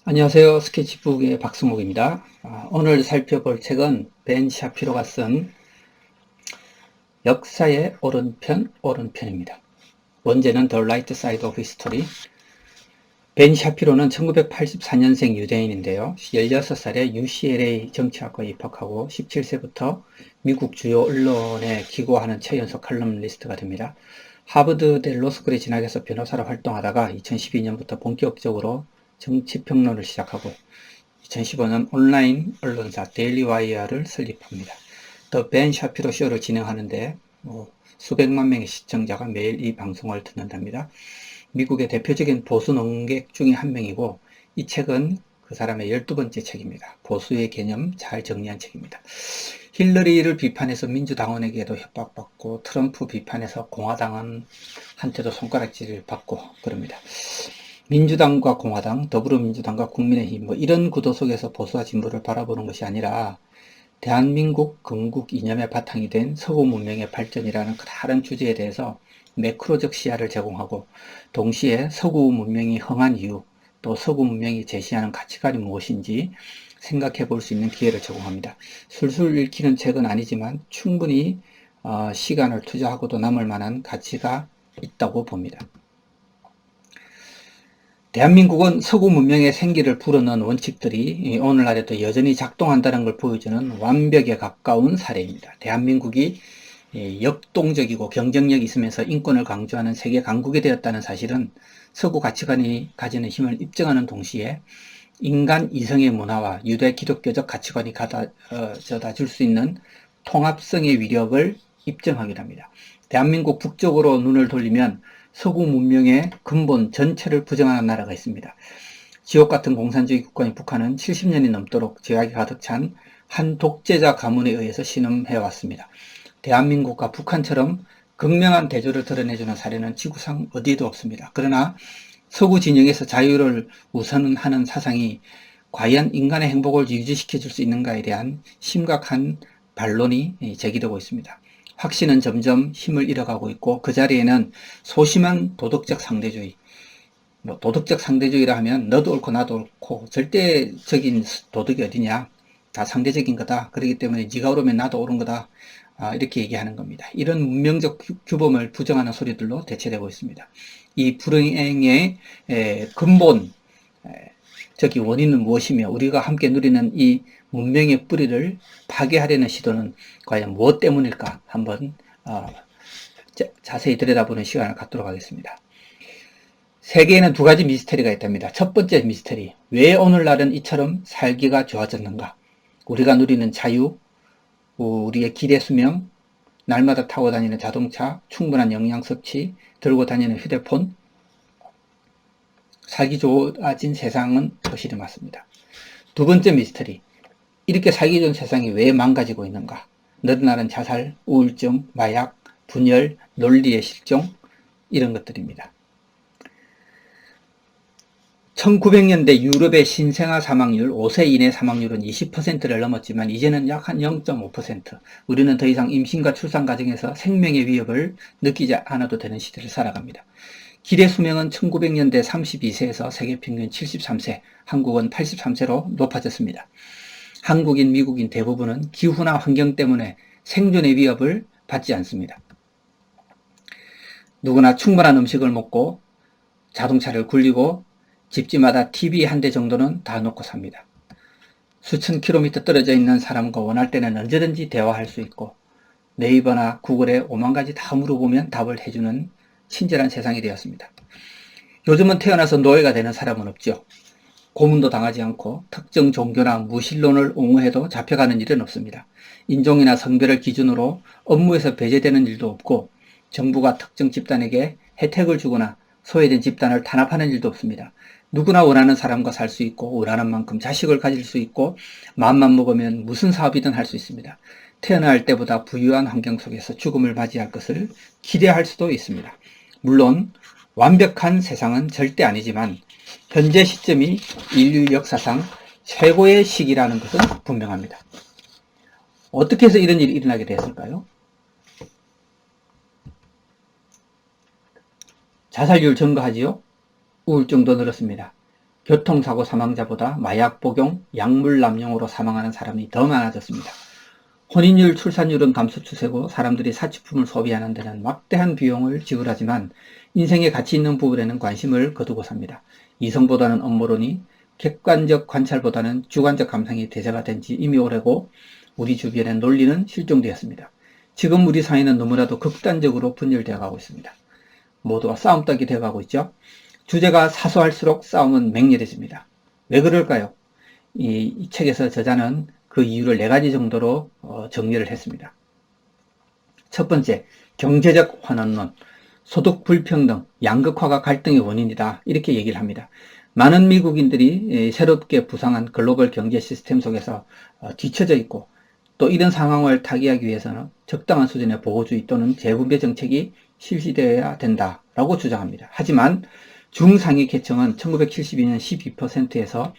안녕하세요. 스케치북의 박수목입니다. 오늘 살펴볼 책은 벤 샤피로가 쓴 역사의 오른편입니다. 원제는 The Right Side of History. 벤 샤피로는 1984년생 유대인인데요. 16살에 UCLA 정치학과에 입학하고 17세부터 미국 주요 언론에 기고하는 최연소 칼럼니스트가 됩니다. 하버드 델로스쿨에 진학해서 변호사로 활동하다가 2012년부터 본격적으로 정치평론을 시작하고 2015년 온라인 언론사 데일리 와이어를 설립합니다. 더 벤 샤피로 쇼를 진행하는데 수백만 명의 시청자가 매일 이 방송을 듣는답니다. 미국의 대표적인 보수 농객 중에 한 명이고 이 책은 그 사람의 12번째 책입니다. 보수의 개념 잘 정리한 책입니다. 힐러리를 비판해서 민주당원에게도 협박받고 트럼프 비판해서 공화당한테도 손가락질을 받고 그럽니다. 민주당과 공화당, 더불어민주당과 국민의힘 이런 구도 속에서 보수와 진보를 바라보는 것이 아니라 대한민국 건국 이념의 바탕이 된 서구 문명의 발전이라는 다른 주제에 대해서 매크로적 시야를 제공하고 동시에 서구 문명이 흥한 이유, 또 서구 문명이 제시하는 가치관이 무엇인지 생각해 볼 수 있는 기회를 제공합니다. 술술 읽히는 책은 아니지만 충분히 시간을 투자하고도 남을 만한 가치가 있다고 봅니다. 대한민국은 서구 문명의 생기를 불어넣은 원칙들이 오늘날에도 여전히 작동한다는 걸 보여주는 완벽에 가까운 사례입니다. 대한민국이 역동적이고 경쟁력이 있으면서 인권을 강조하는 세계 강국이 되었다는 사실은 서구 가치관이 가지는 힘을 입증하는 동시에 인간 이성의 문화와 유대 기독교적 가치관이 가져다 줄 수 있는 통합성의 위력을 입증하기도 합니다. 대한민국 북쪽으로 눈을 돌리면 서구 문명의 근본 전체를 부정하는 나라가 있습니다. 지옥 같은 공산주의 국가인 북한은 70년이 넘도록 죄악이 가득 찬 한 독재자 가문에 의해서 신음해왔습니다. 대한민국과 북한처럼 극명한 대조를 드러내주는 사례는 지구상 어디에도 없습니다. 그러나 서구 진영에서 자유를 우선하는 사상이 과연 인간의 행복을 유지시켜 줄 수 있는가에 대한 심각한 반론이 제기되고 있습니다. 확신은 점점 힘을 잃어가고 있고 그 자리에는 소심한 도덕적 상대주의, 도덕적 상대주의라 하면 너도 옳고 나도 옳고 절대적인 도덕이 어디냐, 다 상대적인 거다. 그렇기 때문에 네가 옳으면 나도 옳은 거다. 이렇게 얘기하는 겁니다. 이런 문명적 규범을 부정하는 소리들로 대체되고 있습니다. 이 불행의 근본 적인 원인은 무엇이며 우리가 함께 누리는 이 문명의 뿌리를 파괴하려는 시도는 과연 무엇 때문일까 한번 자세히 들여다보는 시간을 갖도록 하겠습니다. 세계에는 두 가지 미스터리가 있답니다. 첫 번째 미스터리, 왜 오늘날은 이처럼 살기가 좋아졌는가? 우리가 누리는 자유, 우리의 기대 수명, 날마다 타고 다니는 자동차, 충분한 영양 섭취, 들고 다니는 휴대폰, 살기 좋아진 세상은 거실이 맞습니다. 두 번째 미스터리, 이렇게 살기 좋은 세상이 왜 망가지고 있는가? 늘어나는 자살, 우울증, 마약, 분열, 논리의 실종, 이런 것들입니다. 1900년대 유럽의 신생아 사망률, 5세 이내 사망률은 20%를 넘었지만 이제는 약 한 0.5%. 우리는 더 이상 임신과 출산 과정에서 생명의 위협을 느끼지 않아도 되는 시대를 살아갑니다. 기대 수명은 1900년대 32세에서 세계 평균 73세, 한국은 83세로 높아졌습니다. 한국인, 미국인 대부분은 기후나 환경 때문에 생존의 위협을 받지 않습니다. 누구나 충분한 음식을 먹고 자동차를 굴리고 집집마다 TV 한 대 정도는 다 놓고 삽니다. 수천 킬로미터 떨어져 있는 사람과 원할 때는 언제든지 대화할 수 있고 네이버나 구글에 5만 가지 다 물어보면 답을 해주는 친절한 세상이 되었습니다. 요즘은 태어나서 노예가 되는 사람은 없죠. 고문도 당하지 않고 특정 종교나 무신론을 옹호해도 잡혀가는 일은 없습니다. 인종이나 성별을 기준으로 업무에서 배제되는 일도 없고 정부가 특정 집단에게 혜택을 주거나 소외된 집단을 탄압하는 일도 없습니다. 누구나 원하는 사람과 살 수 있고 원하는 만큼 자식을 가질 수 있고 마음만 먹으면 무슨 사업이든 할 수 있습니다. 태어날 때보다 부유한 환경 속에서 죽음을 맞이할 것을 기대할 수도 있습니다. 물론 완벽한 세상은 절대 아니지만 현재 시점이 인류 역사상 최고의 시기라는 것은 분명합니다. 어떻게 해서 이런 일이 일어나게 됐을까요? 자살률 증가하지요? 우울증도 늘었습니다. 교통사고 사망자보다 마약 복용, 약물 남용으로 사망하는 사람이 더 많아졌습니다. 혼인율, 출산율은 감소 추세고 사람들이 사치품을 소비하는 데는 막대한 비용을 지불하지만 인생의 가치 있는 부분에는 관심을 거두고 삽니다. 이성보다는 업무론이, 객관적 관찰보다는 주관적 감상이 대세가 된 지 이미 오래고 우리 주변의 논리는 실종되었습니다. 지금 우리 사회는 너무나도 극단적으로 분열되어 가고 있습니다. 모두가 싸움닭이 되어 가고 있죠. 주제가 사소할수록 싸움은 맹렬해집니다. 왜 그럴까요? 이 책에서 저자는 그 이유를 4가지 정도로 정리를 했습니다. 첫 번째, 경제적 환원론, 소득 불평등, 양극화가 갈등의 원인이다. 이렇게 얘기를 합니다. 많은 미국인들이 새롭게 부상한 글로벌 경제 시스템 속에서 뒤처져 있고 또 이런 상황을 타개하기 위해서는 적당한 수준의 보호주의 또는 재분배 정책이 실시되어야 된다라고 주장합니다. 하지만 중상위 계층은 1972년 12%에서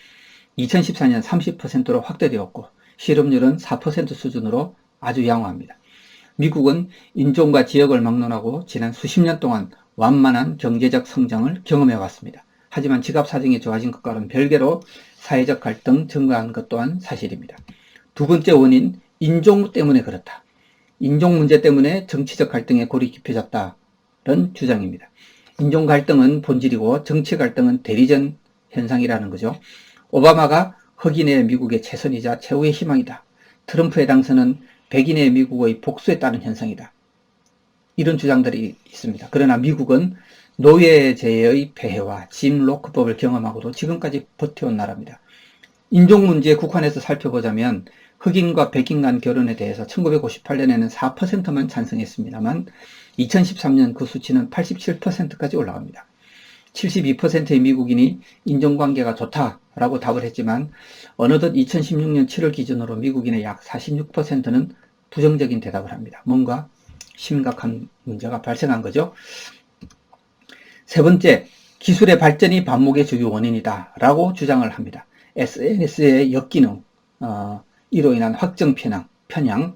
2014년 30%로 확대되었고 실업률은 4% 수준으로 아주 양호합니다. 미국은 인종과 지역을 막론하고 지난 수십 년 동안 완만한 경제적 성장을 경험해 왔습니다. 하지만 지갑 사정이 좋아진 것과는 별개로 사회적 갈등 증가한 것 또한 사실입니다. 두 번째 원인, 인종 때문에 그렇다. 인종 문제 때문에 정치적 갈등의 골이 깊어졌다는 주장입니다. 인종 갈등은 본질이고 정치 갈등은 대리전 현상이라는 거죠. 오바마가 흑인의 미국의 최선이자 최후의 희망이다. 트럼프의 당선은 백인의 미국의 복수에 따른 현상이다. 이런 주장들이 있습니다. 그러나 미국은 노예제의 폐해와 짐 로크법을 경험하고도 지금까지 버텨온 나라입니다. 인종 문제에 국한해서 살펴보자면 흑인과 백인 간 결혼에 대해서 1958년에는 4%만 찬성했습니다만 2013년 그 수치는 87%까지 올라갑니다. 72%의 미국인이 인종관계가 좋다라고 답을 했지만 어느덧 2016년 7월 기준으로 미국인의 약 46%는 부정적인 대답을 합니다. 뭔가 심각한 문제가 발생한 거죠. 세 번째, 기술의 발전이 반목의 주요 원인이다 라고 주장을 합니다. SNS의 역기능, 이로 인한 확정 편향,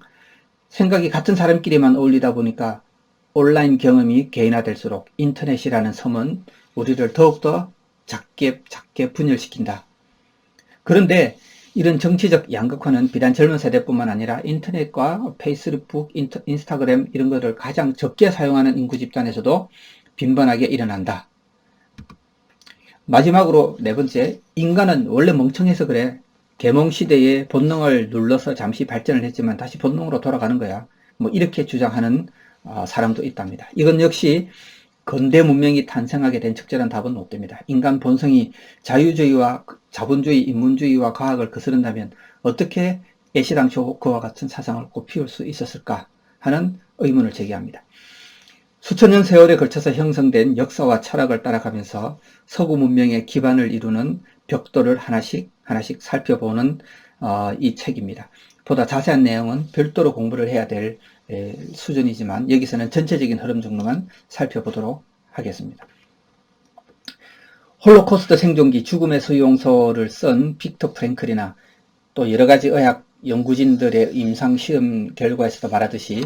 생각이 같은 사람끼리만 어울리다 보니까 온라인 경험이 개인화될수록 인터넷이라는 섬은 우리를 더욱더 작게 분열시킨다. 그런데 이런 정치적 양극화는 비단 젊은 세대뿐만 아니라 인터넷과 페이스북, 인스타그램 이런 것을 가장 적게 사용하는 인구 집단에서도 빈번하게 일어난다. 마지막으로 네 번째, 인간은 원래 멍청해서 그래. 계몽시대에 본능을 눌러서 잠시 발전을 했지만 다시 본능으로 돌아가는 거야. 뭐 이렇게 주장하는 사람도 있답니다. 이건 역시 근대 문명이 탄생하게 된 적절한 답은 못 됩니다. 인간 본성이 자유주의와 자본주의, 인문주의와 과학을 거스른다면 어떻게 애시당초 그와 같은 사상을 꽃피울 수 있었을까 하는 의문을 제기합니다. 수천 년 세월에 걸쳐서 형성된 역사와 철학을 따라가면서 서구 문명의 기반을 이루는 벽돌을 하나씩 살펴보는 이 책입니다. 보다 자세한 내용은 별도로 공부를 해야 될 수준이지만 여기서는 전체적인 흐름 정도만 살펴보도록 하겠습니다. 홀로코스트 생존기 죽음의 수용소를 쓴 빅터 프랭클이나 또 여러가지 의학 연구진들의 임상시험 결과에서도 말하듯이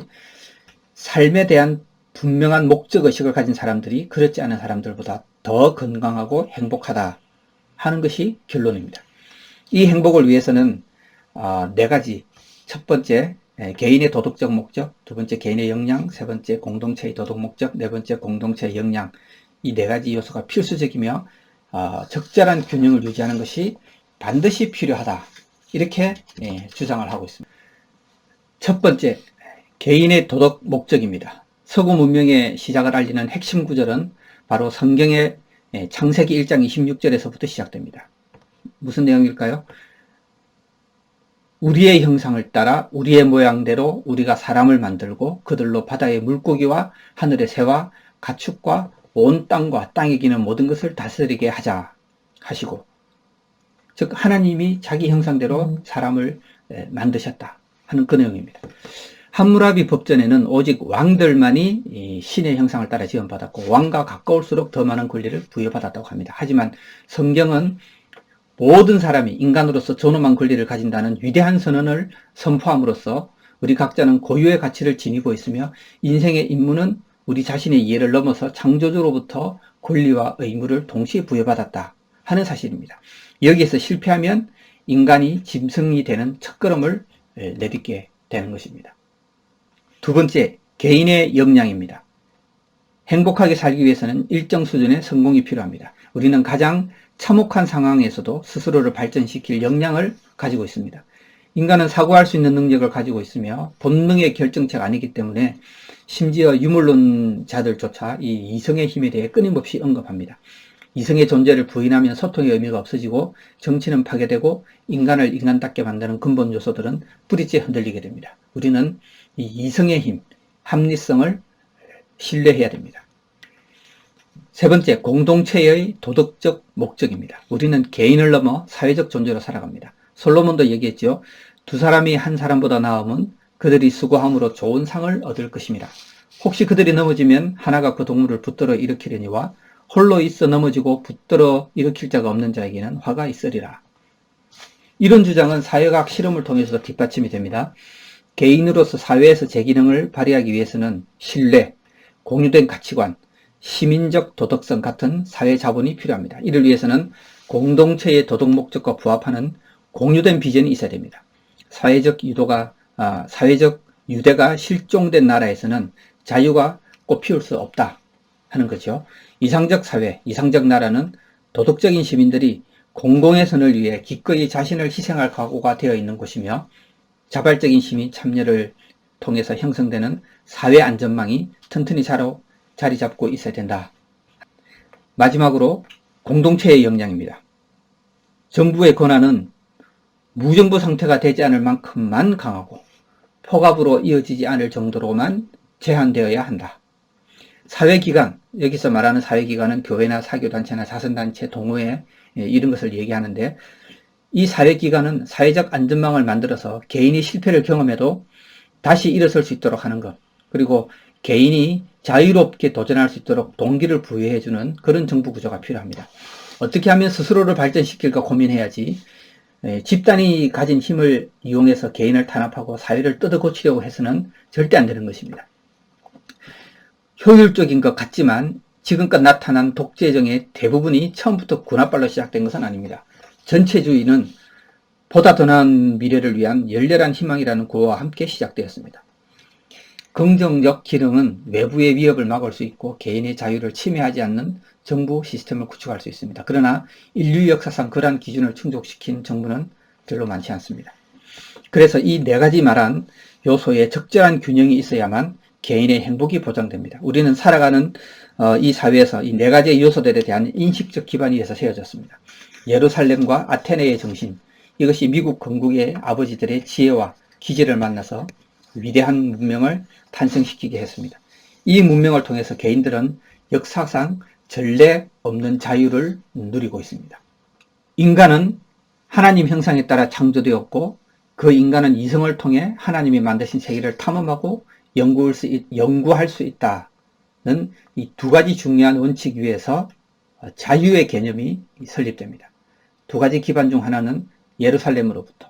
삶에 대한 분명한 목적의식을 가진 사람들이 그렇지 않은 사람들보다 더 건강하고 행복하다 하는 것이 결론입니다. 이 행복을 위해서는 4가지, 첫 번째 개인의 도덕적 목적, 두 번째 개인의 역량, 세 번째 공동체의 도덕 목적, 네 번째 공동체의 역량, 이 4가지 요소가 필수적이며 적절한 균형을 유지하는 것이 반드시 필요하다 이렇게 주장을 하고 있습니다. 첫 번째, 개인의 도덕 목적입니다. 서구 문명의 시작을 알리는 핵심 구절은 바로 성경의 창세기 1장 26절에서부터 시작됩니다. 무슨 내용일까요? 우리의 형상을 따라 우리의 모양대로 우리가 사람을 만들고 그들로 바다의 물고기와 하늘의 새와 가축과 온 땅과 땅에 기는 모든 것을 다스리게 하자 하시고, 즉 하나님이 자기 형상대로 사람을 만드셨다 하는 그 내용입니다. 함무라비 법전에는 오직 왕들만이 신의 형상을 따라 지원받았고 왕과 가까울수록 더 많은 권리를 부여받았다고 합니다. 하지만 성경은 모든 사람이 인간으로서 존엄한 권리를 가진다는 위대한 선언을 선포함으로써 우리 각자는 고유의 가치를 지니고 있으며 인생의 임무는 우리 자신의 이해를 넘어서 창조주로부터 권리와 의무를 동시에 부여받았다 하는 사실입니다. 여기에서 실패하면 인간이 짐승이 되는 첫걸음을 내딛게 되는 것입니다. 두 번째, 개인의 역량입니다. 행복하게 살기 위해서는 일정 수준의 성공이 필요합니다. 우리는 가장 참혹한 상황에서도 스스로를 발전시킬 역량을 가지고 있습니다. 인간은 사고할 수 있는 능력을 가지고 있으며 본능의 결정체가 아니기 때문에 심지어 유물론자들조차 이 이성의 힘에 대해 끊임없이 언급합니다. 이성의 존재를 부인하면 소통의 의미가 없어지고 정치는 파괴되고 인간을 인간답게 만드는 근본 요소들은 뿌리째 흔들리게 됩니다. 우리는 이 이성의 힘, 합리성을 신뢰해야 됩니다. 세 번째, 공동체의 도덕적 목적입니다. 우리는 개인을 넘어 사회적 존재로 살아갑니다. 솔로몬도 얘기했죠. 두 사람이 한 사람보다 나으면 그들이 수고함으로 좋은 상을 얻을 것입니다. 혹시 그들이 넘어지면 하나가 그 동물을 붙들어 일으키려니와 홀로 있어 넘어지고 붙들어 일으킬 자가 없는 자에게는 화가 있으리라. 이런 주장은 사회과학 실험을 통해서 뒷받침이 됩니다. 개인으로서 사회에서 제 기능을 발휘하기 위해서는 신뢰, 공유된 가치관, 시민적 도덕성 같은 사회 자본이 필요합니다. 이를 위해서는 공동체의 도덕 목적과 부합하는 공유된 비전이 있어야 됩니다. 사회적 유대가 실종된 나라에서는 자유가 꽃피울 수 없다 하는 거죠. 이상적 사회, 이상적 나라는 도덕적인 시민들이 공공의 선을 위해 기꺼이 자신을 희생할 각오가 되어 있는 곳이며 자발적인 시민 참여를 통해서 형성되는 사회 안전망이 튼튼히 자리 잡고 있어야 된다. 마지막으로 공동체의 역량입니다. 정부의 권한은 무정부 상태가 되지 않을 만큼만 강하고 폭압으로 이어지지 않을 정도로만 제한되어야 한다. 사회기관, 여기서 말하는 사회기관은 교회나 사교단체나 자선단체, 동호회 이런 것을 얘기하는데 이 사회기관은 사회적 안전망을 만들어서 개인이 실패를 경험해도 다시 일어설 수 있도록 하는 것, 그리고 개인이 자유롭게 도전할 수 있도록 동기를 부여해주는 그런 정부 구조가 필요합니다. 어떻게 하면 스스로를 발전시킬까 고민해야지 집단이 가진 힘을 이용해서 개인을 탄압하고 사회를 뜯어고치려고 해서는 절대 안 되는 것입니다. 효율적인 것 같지만 지금껏 나타난 독재정의 대부분이 처음부터 군합발로 시작된 것은 아닙니다. 전체주의는 보다 더 나은 미래를 위한 열렬한 희망이라는 구호와 함께 시작되었습니다. 긍정적 기능은 외부의 위협을 막을 수 있고 개인의 자유를 침해하지 않는 정부 시스템을 구축할 수 있습니다. 그러나 인류 역사상 그러한 기준을 충족시킨 정부는 별로 많지 않습니다. 그래서 이 네 가지 말한 요소에 적절한 균형이 있어야만 개인의 행복이 보장됩니다. 우리는 살아가는 이 사회에서 이 네 가지의 요소들에 대한 인식적 기반이 위에서 세워졌습니다. 예루살렘과 아테네의 정신, 이것이 미국 건국의 아버지들의 지혜와 기질을 만나서 위대한 문명을 탄생시키게 했습니다. 이 문명을 통해서 개인들은 역사상 전례 없는 자유를 누리고 있습니다. 인간은 하나님 형상에 따라 창조되었고 그 인간은 이성을 통해 하나님이 만드신 세계를 탐험하고 연구할 수 있다는 이 두 가지 중요한 원칙 위에서 자유의 개념이 설립됩니다. 두 가지 기반 중 하나는 예루살렘으로부터,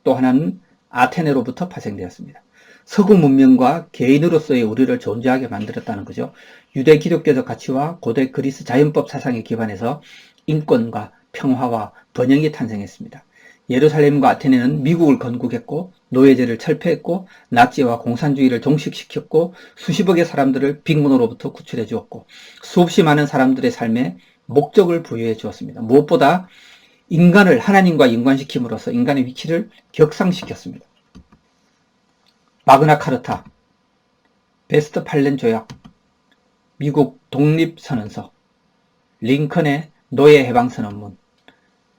또 하나는 아테네로부터 파생되었습니다. 서구 문명과 개인으로서의 우리를 존재하게 만들었다는 거죠. 유대 기독교적 가치와 고대 그리스 자연법 사상에 기반해서 인권과 평화와 번영이 탄생했습니다. 예루살렘과 아테네는 미국을 건국했고 노예제를 철폐했고 나치와 공산주의를 종식시켰고 수십억의 사람들을 빈곤으로부터 구출해 주었고 수없이 많은 사람들의 삶에 목적을 부여해 주었습니다. 무엇보다 인간을 하나님과 연관시킴으로써 인간의 위치를 격상시켰습니다. 마그나 카르타, 베스트팔렌 조약, 미국 독립선언서, 링컨의 노예 해방 선언문,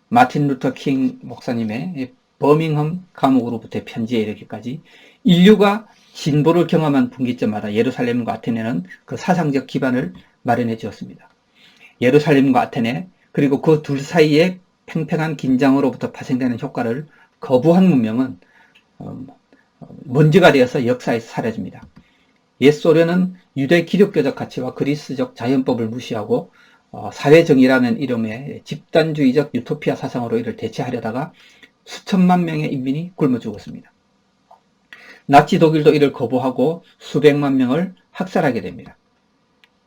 마틴 루터 킹 목사님의 버밍엄 감옥으로부터의 편지에 이르기까지 인류가 진보를 경험한 분기점마다 예루살렘과 아테네는 그 사상적 기반을 마련해 주었습니다. 예루살렘과 아테네, 그리고 그 둘 사이의 팽팽한 긴장으로부터 파생되는 효과를 거부한 문명은 먼지가 되어서 역사에서 사라집니다. 옛 소련은 유대 기독교적 가치와 그리스적 자연법을 무시하고 사회정의라는 이름의 집단주의적 유토피아 사상으로 이를 대체하려다가 수천만 명의 인민이 굶어 죽었습니다. 나치 독일도 이를 거부하고 수백만 명을 학살하게 됩니다.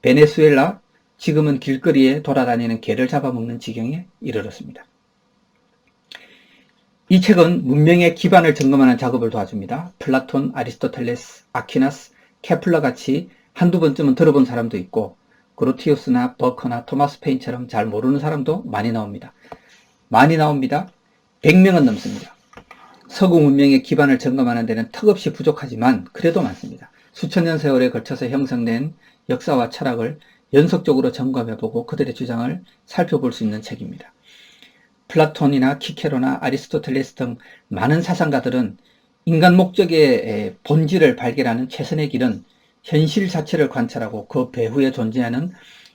베네수엘라, 지금은 길거리에 돌아다니는 개를 잡아먹는 지경에 이르렀습니다. 이 책은 문명의 기반을 점검하는 작업을 도와줍니다. 플라톤, 아리스토텔레스, 아퀴나스, 케플러 같이 한두 번쯤은 들어본 사람도 있고 그로티우스나 버커나 토마스 페인처럼 잘 모르는 사람도 많이 나옵니다. 100명은 넘습니다. 서구 문명의 기반을 점검하는 데는 턱없이 부족하지만 그래도 많습니다. 수천 년 세월에 걸쳐서 형성된 역사와 철학을 연속적으로 점검해보고 그들의 주장을 살펴볼 수 있는 책입니다. 플라톤이나 키케로나 아리스토텔레스 등 많은 사상가들은 인간 목적의 본질을 발견하는 최선의 길은 현실 자체를 관찰하고 그 배후에 존재하는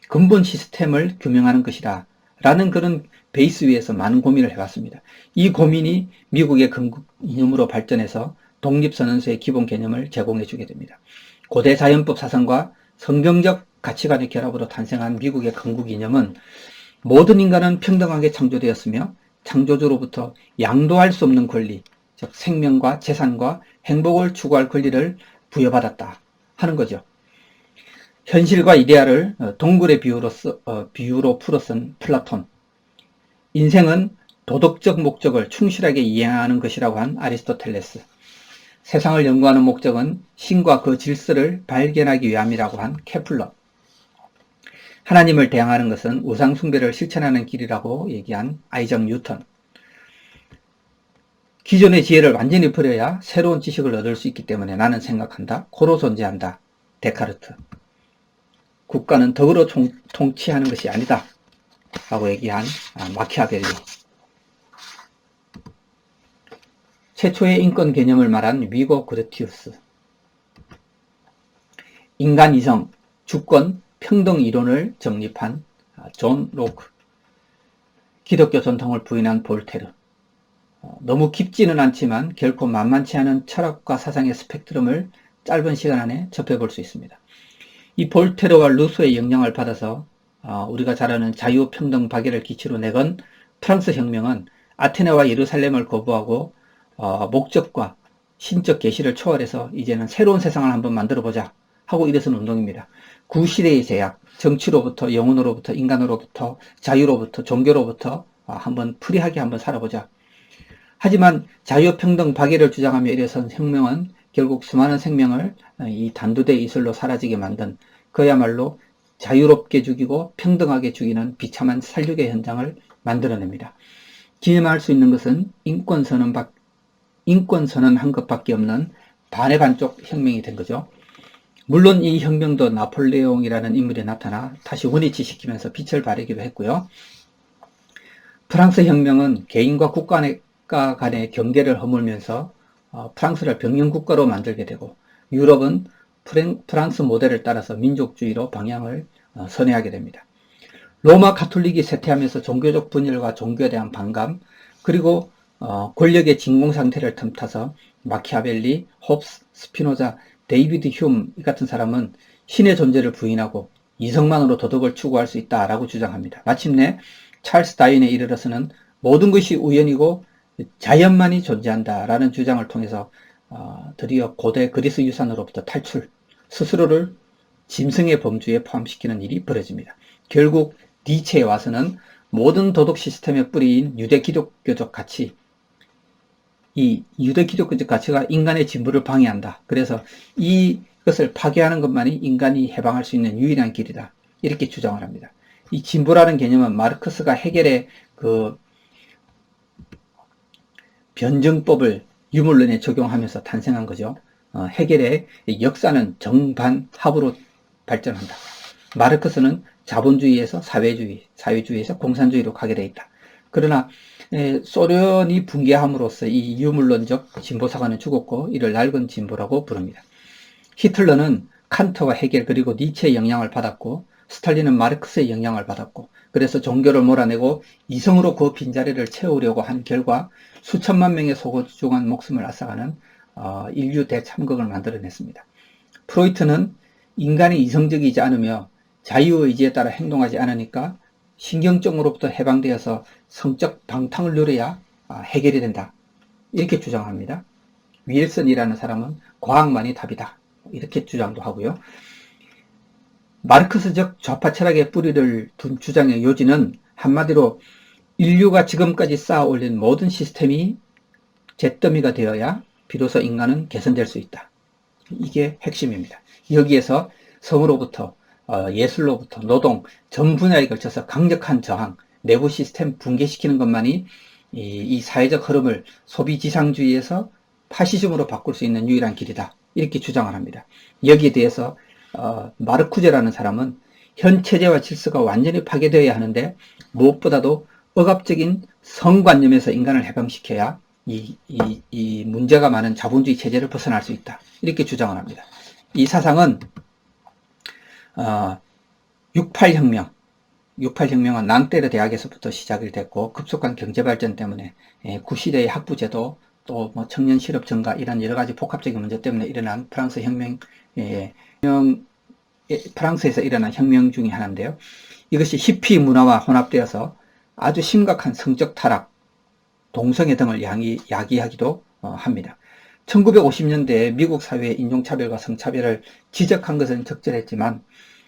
근본 시스템을 규명하는 것이다 라는 그런 베이스 위에서 많은 고민을 해왔습니다. 이 고민이 미국의 건국 이념으로 발전해서 독립선언서의 기본 개념을 제공해 주게 됩니다. 고대 자연법 사상과 성경적 가치관의 결합으로 탄생한 미국의 건국 이념은 모든 인간은 평등하게 창조되었으며 창조주로부터 양도할 수 없는 권리, 즉 생명과 재산과 행복을 추구할 권리를 부여받았다 하는 거죠. 현실과 이데아를 동굴의 비유로 풀어 쓴 플라톤, 인생은 도덕적 목적을 충실하게 이행하는 것이라고 한 아리스토텔레스, 세상을 연구하는 목적은 신과 그 질서를 발견하기 위함이라고 한 케플러, 하나님을 대항하는 것은 우상 숭배를 실천하는 길이라고 얘기한 아이작 뉴턴, 기존의 지혜를 완전히 버려야 새로운 지식을 얻을 수 있기 때문에 나는 생각한다, 코로 존재한다, 데카르트, 국가는 덕으로 통치하는 것이 아니다 라고 얘기한 마키아벨리, 최초의 인권 개념을 말한 위고 그르티우스, 인간 이성, 주권, 평등 이론을 정립한 존 로크, 기독교 전통을 부인한 볼테르, 너무 깊지는 않지만 결코 만만치 않은 철학과 사상의 스펙트럼을 짧은 시간 안에 접해볼 수 있습니다. 이 볼테르와 루소의 영향을 받아서 우리가 잘 아는 자유평등 박애를 기치로 내건 프랑스 혁명은 아테네와 예루살렘을 거부하고 목적과 신적 계시를 초월해서 이제는 새로운 세상을 한번 만들어보자 하고 일어선 운동입니다. 구시대의 제약, 정치로부터 영혼으로부터 인간으로부터 자유로부터 종교로부터 한번 프리하게 한번 살아보자. 하지만 자유평등 박애를 주장하며 일어선 혁명은 결국 수많은 생명을 이 단두대 이슬로 사라지게 만든 그야말로 자유롭게 죽이고 평등하게 죽이는 비참한 살육의 현장을 만들어냅니다. 기념할 수 있는 것은 인권선언한 것밖에 없는 반의 반쪽 혁명이 된 거죠. 물론 이 혁명도 나폴레옹이라는 인물이 나타나 다시 원위치시키면서 빛을 발하기도 했고요. 프랑스 혁명은 개인과 국가 간의 경계를 허물면서 프랑스를 병영국가로 만들게 되고, 유럽은 프랑스 모델을 따라서 민족주의로 방향을 선회하게 됩니다. 로마 가톨릭이 쇠퇴하면서 종교적 분열과 종교에 대한 반감, 그리고 권력의 진공 상태를 틈타서 마키아벨리, 홉스, 스피노자, 데이비드 휴ꯝ 같은 사람은 신의 존재를 부인하고 이성만으로 도덕을 추구할 수 있다라고 주장합니다. 마침내 찰스 다윈에 이르러서는 모든 것이 우연이고 자연만이 존재한다라는 주장을 통해서 드디어 고대 그리스 유산으로부터 탈출, 스스로를 짐승의 범주에 포함시키는 일이 벌어집니다. 결국 니체에 와서는 모든 도덕 시스템의 뿌리인 유대 기독교적 가치, 이 유대 기독교적 가치가 인간의 진보를 방해한다. 그래서 이것을 파괴하는 것만이 인간이 해방할 수 있는 유일한 길이다. 이렇게 주장을 합니다. 이 진보라는 개념은 마르크스가 해겔의 그 변증법을 유물론에 적용하면서 탄생한 거죠. 해겔의 역사는 정반합으로 발전한다. 마르크스는 자본주의에서 사회주의에서 공산주의로 가게 되어 있다. 그러나 소련이 붕괴함으로써 이 유물론적 진보사관은 죽었고 이를 낡은 진보라고 부릅니다. 히틀러는 칸트와 해겔 그리고 니체의 영향을 받았고, 스탈린은 마르크스의 영향을 받았고, 그래서 종교를 몰아내고 이성으로 그 빈자리를 채우려고 한 결과 수천만 명의 소중한 목숨을 앗아가는 인류 대참극을 만들어냈습니다. 프로이트는 인간이 이성적이지 않으며 자유의지에 따라 행동하지 않으니까 신경증으로부터 해방되어서 성적 방탕을 누려야 해결이 된다. 이렇게 주장합니다. 윌슨이라는 사람은 과학만이 답이다. 이렇게 주장도 하고요. 마르크스적 좌파 철학의 뿌리를 둔 주장의 요지는 한마디로 인류가 지금까지 쌓아 올린 모든 시스템이 잿더미가 되어야 비로소 인간은 개선될 수 있다. 이게 핵심입니다. 여기에서 성으로부터 예술로부터 노동 전 분야에 걸쳐서 강력한 저항, 내부 시스템 붕괴시키는 것만이 이 사회적 흐름을 소비지상주의에서 파시즘으로 바꿀 수 있는 유일한 길이다. 이렇게 주장을 합니다. 여기에 대해서 마르쿠제라는 사람은 현 체제와 질서가 완전히 파괴되어야 하는데 무엇보다도 억압적인 성관념에서 인간을 해방시켜야 이 문제가 많은 자본주의 체제를 벗어날 수 있다. 이렇게 주장을 합니다. 이 사상은 68혁명은 낭테르 대학에서부터 시작이 됐고 급속한 경제발전 때문에 구시대의 학부제도 또 뭐 청년 실업 증가 이런 여러 가지 복합적인 문제 때문에 일어난 프랑스 프랑스에서 일어난 혁명 중의 하나인데요. 이것이 히피 문화와 혼합되어서 아주 심각한 성적 타락, 동성애 등을 야기하기도 합니다. 1950년대에 미국 사회의 인종차별과 성차별을 지적한 것은 적절했지만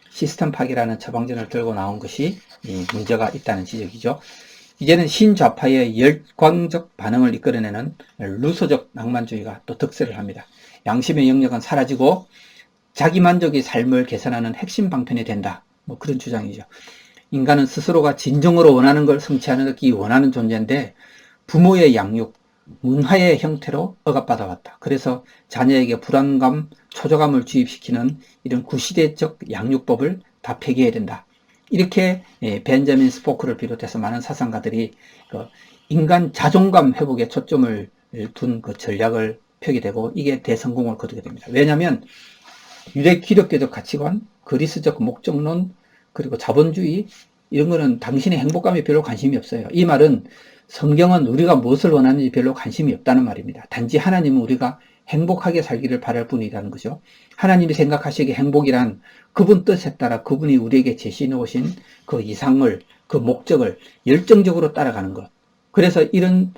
시스템 파괴라는 처방전을 들고 나온 것이 문제가 있다는 지적이죠. 이제는 신좌파의 열광적 반응을 이끌어내는 루소적 낭만주의가 또 득세를 합니다. 양심의 영역은 사라지고 자기만족의 삶을 개선하는 핵심 방편이 된다. 뭐 그런 주장이죠. 인간은 스스로가 진정으로 원하는 걸 성취하기 원하는 존재인데 부모의 양육, 문화의 형태로 억압받아 왔다. 그래서 자녀에게 불안감, 초조감을 주입시키는 이런 구시대적 양육법을 다 폐기해야 된다. 이렇게 벤자민 스포크를 비롯해서 많은 사상가들이 인간 자존감 회복에 초점을 둔 그 전략을 펴게 되고 이게 대성공을 거두게 됩니다. 왜냐하면 유대 기독교적 가치관, 그리스적 목적론, 그리고 자본주의 이런 거는 당신의 행복감에 별로 관심이 없어요. 이 말은 성경은 우리가 무엇을 원하는지 별로 관심이 없다는 말입니다. 단지 하나님은 우리가 행복하게 살기를 바랄 뿐이라는 거죠. 하나님이 생각하시기에 행복이란 그분 뜻에 따라 그분이 우리에게 제시해 놓으신 그 이상을, 그 목적을 열정적으로 따라가는 것. 그래서 이런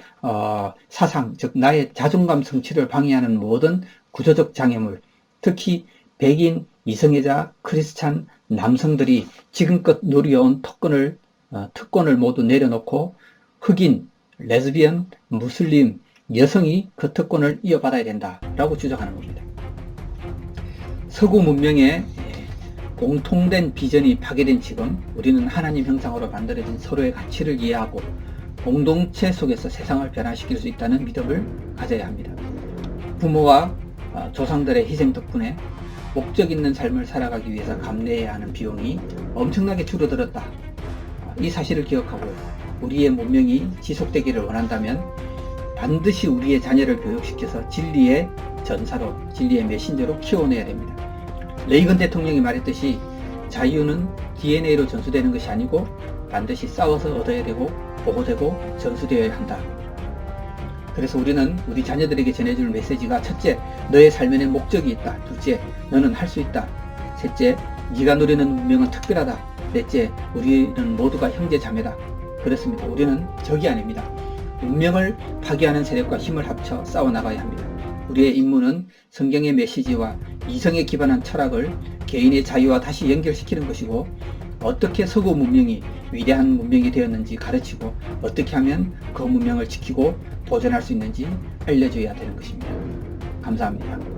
사상, 즉 나의 자존감 성취를 방해하는 모든 구조적 장애물, 특히 백인, 이성애자, 크리스찬, 남성들이 지금껏 누려온 특권을 모두 내려놓고 흑인, 레즈비언, 무슬림, 여성이 그 특권을 이어받아야 된다라고 주장하는 겁니다. 서구 문명의 공통된 비전이 파괴된 지금 우리는 하나님 형상으로 만들어진 서로의 가치를 이해하고 공동체 속에서 세상을 변화시킬 수 있다는 믿음을 가져야 합니다. 부모와 조상들의 희생 덕분에 목적 있는 삶을 살아가기 위해서 감내해야 하는 비용이 엄청나게 줄어들었다. 이 사실을 기억하고 우리의 문명이 지속되기를 원한다면 반드시 우리의 자녀를 교육시켜서 진리의 전사로, 진리의 메신저로 키워내야 됩니다. 레이건 대통령이 말했듯이 자유는 DNA로 전수되는 것이 아니고 반드시 싸워서 얻어야 되고 보호되고 전수되어야 한다. 그래서 우리는 우리 자녀들에게 전해줄 메시지가 첫째, 너의 삶에는 목적이 있다. 둘째, 너는 할 수 있다. 셋째, 네가 누리는 운명은 특별하다. 넷째, 우리는 모두가 형제 자매다. 그렇습니다. 우리는 적이 아닙니다. 운명을 파괴하는 세력과 힘을 합쳐 싸워나가야 합니다. 우리의 임무는 성경의 메시지와 이성에 기반한 철학을 개인의 자유와 다시 연결시키는 것이고 어떻게 서구 문명이 위대한 문명이 되었는지 가르치고 어떻게 하면 그 문명을 지키고 보존할 수 있는지 알려줘야 되는 것입니다. 감사합니다.